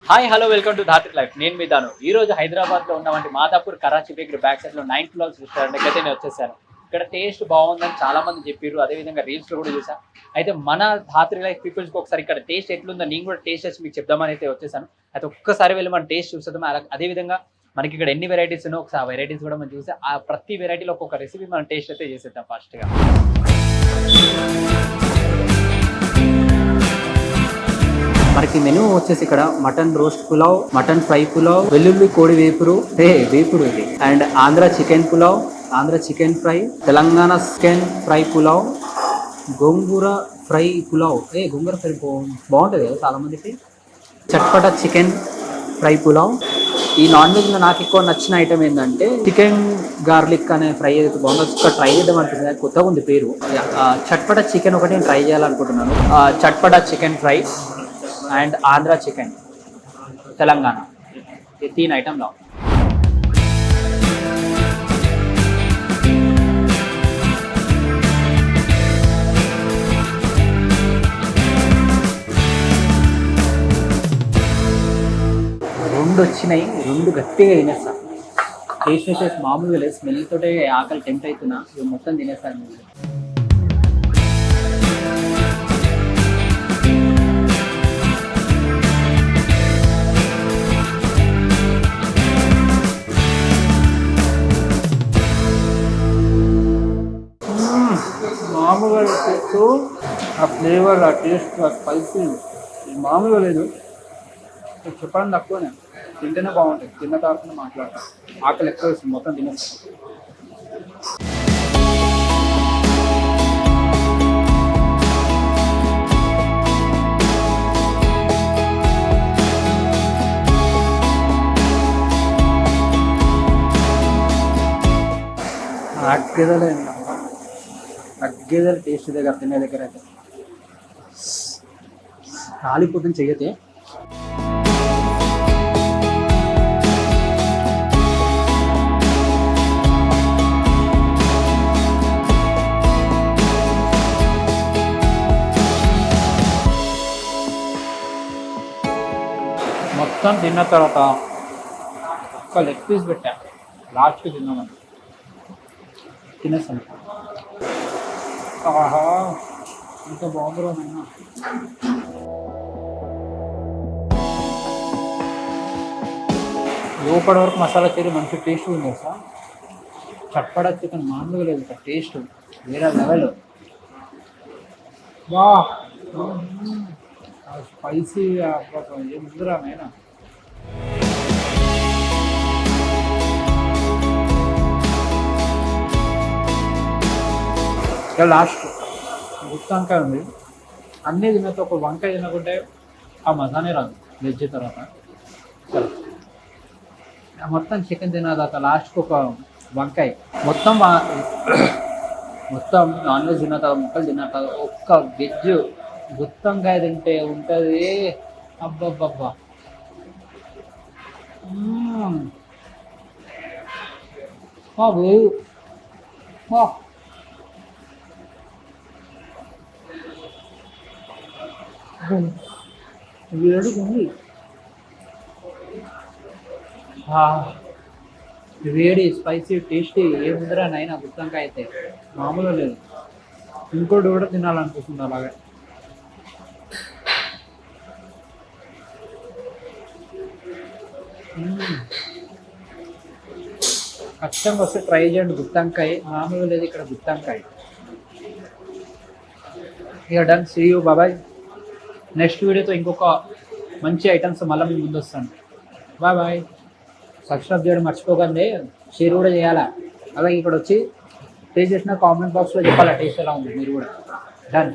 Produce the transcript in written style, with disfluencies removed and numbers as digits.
Hi hello welcome to Dhatri life. నేను మీ దాను. ఈ రోజు హైదరాబాద్లో ఉన్నటువంటి మాదాపూర్ కరాచీ బేకరీ బ్యాక్ సైడ్లో 9 ఫ్లోర్స్ రెస్టారెంట్కి అయితే నేను వచ్చేసాను. ఇక్కడ టేస్ట్ బాగుందని చాలా మంది చెప్పారు, అదేవిధంగా రీల్స్లో కూడా చూసాను. అయితే మన ధాత్రి లైఫ్ పీపుల్స్కి ఒకసారి ఇక్కడ టేస్ట్ ఎట్లుందో నేను కూడా టేస్ట్ చేసి మీకు చెప్దామని అయితే వచ్చేసాను. అయితే ఒక్కసారి వెళ్ళి మనం టేస్ట్ చూస్తాం. అదేవిధంగా మనకి ఇక్కడ ఎన్ని వెరైటీస్ ఉన్నాయో ఒకసారి ఆ వెరైటీస్ కూడా మనం చూసి ఆ ప్రతి వెరైటీలో ఒక్కొక్క రెసిపీ మనం టేస్ట్ అయితే చేసేద్దాం ఫస్ట్గా. మనకి మెనూ వచ్చేసి ఇక్కడ mutton roast pulao, mutton fry pulao, వెల్లుల్లి కోడి వేపుడు ఇది, and Andhra chicken pulao, Andhra chicken fry, Telangana chicken fry pulao, gongura fry pulao. Gongura fry బాగుంటుంది కదా చాలా మందికి. Chatpata chicken fry pulao. ఈ నాన్ వెజ్లో నాకు ఎక్కువ నచ్చిన ఐటమ్ ఏంటంటే చికెన్ గార్లిక్ అనే ఫ్రై ఏదైతే బాగుందో ఇక్కడ ట్రై చేద్దాం అనిపిస్తుంది. కొత్తగా ఉంది పేరు. చట్పట చికెన్ ఒకటి నేను ట్రై చేయాలనుకుంటున్నాను. చట్పట chicken fry and Andhra chicken Telangana, ये 3 आइटम लाओ. రెండు వచ్చినాయి, రెండు గట్టిగా తినేస్తా. టేస్ట్ అయితే మామూలుగా లేదు, స్మెల్ తోటే ఆకలి టెంప్ట్ అవుతున్నా. ఇవి మొత్తం తినేస్తాను. మామూలుగా టేస్ట్, ఆ ఫ్లేవర్, ఆ టేస్ట్, ఆ స్పైసీ మామూలుగా లేదు. చెప్పడం తక్కువనే, తింటేనే బాగుంటుంది. తిన్న తర్వాత మాట్లాడతాం. ఆకలి ఎక్కువ వేస్తుంది, మొత్తం తినేస్తాం. అగ్గేదల టేస్ట్ దగ్గర తినే దగ్గర అయితే కాలిపోతుంది చెయ్యతే. మొత్తం తిన్న తర్వాత ఒక్క లెగ్ పీస్ పెట్టా, లాస్ట్కి తిన్నామని తినేస్తాను. ఆహా, ఇంత బాగుందో నైనా. లోపల వరకు మసాలా చేరి మంచి టేస్ట్ ఉంది సార్. చట్పడా చికెన్ మామూలుగా లేదు, సార్ టేస్ట్ వేరే లెవెల్. వా స్పైసీ ఏముందిరా నైనా. లాస్ట్ గుత్తి వంకాయ ఉంది. అన్నీ తినతో ఒక వంకాయ తినకుంటే ఆ మజానే రాదు వెజ్ తర్వాత. సరే మొత్తం చికెన్ తినదాక లాస్ట్కి ఒక వంకాయ. మొత్తం నాన్ వెజ్ తిన్న తర్వాత ముక్కలు తిన్న తర్వాత ఒక్క వెజ్ గుత్తి వంకాయ తింటే ఉంటుంది. అబ్బబ్బబ్బా, వేడుకుంది. వేడి స్పైసీ టేస్టీ ఏముందిరా నైనా. గుత్తంకాయ అయితే మామూలుగా లేదు. ఇంకోటి కూడా తినాలనిపిస్తుంది అలాగే. ఖచ్చితంగా వస్తే ట్రై చేయండి గుత్తంకాయ, మామూలుగా లేదు ఇక్కడ గుత్తంకాయ. ఇక డన్, సీ యూ, బాబాయ్. నెక్స్ట్ వీడియోతో ఇంకొక మంచి ఐటమ్స్ మళ్ళీ మీ ముందు వస్తాను. Bye bye. సబ్స్క్రైబ్ చేయడం మర్చిపోకండి, షేర్ కూడా చేయాలా. అలాగే ఇక్కడ వచ్చి టేస్ట్ చేసిన కామెంట్ బాక్స్లో చెప్పాలా టేస్ట్ ఎలా ఉంది మీరు కూడా. డన్.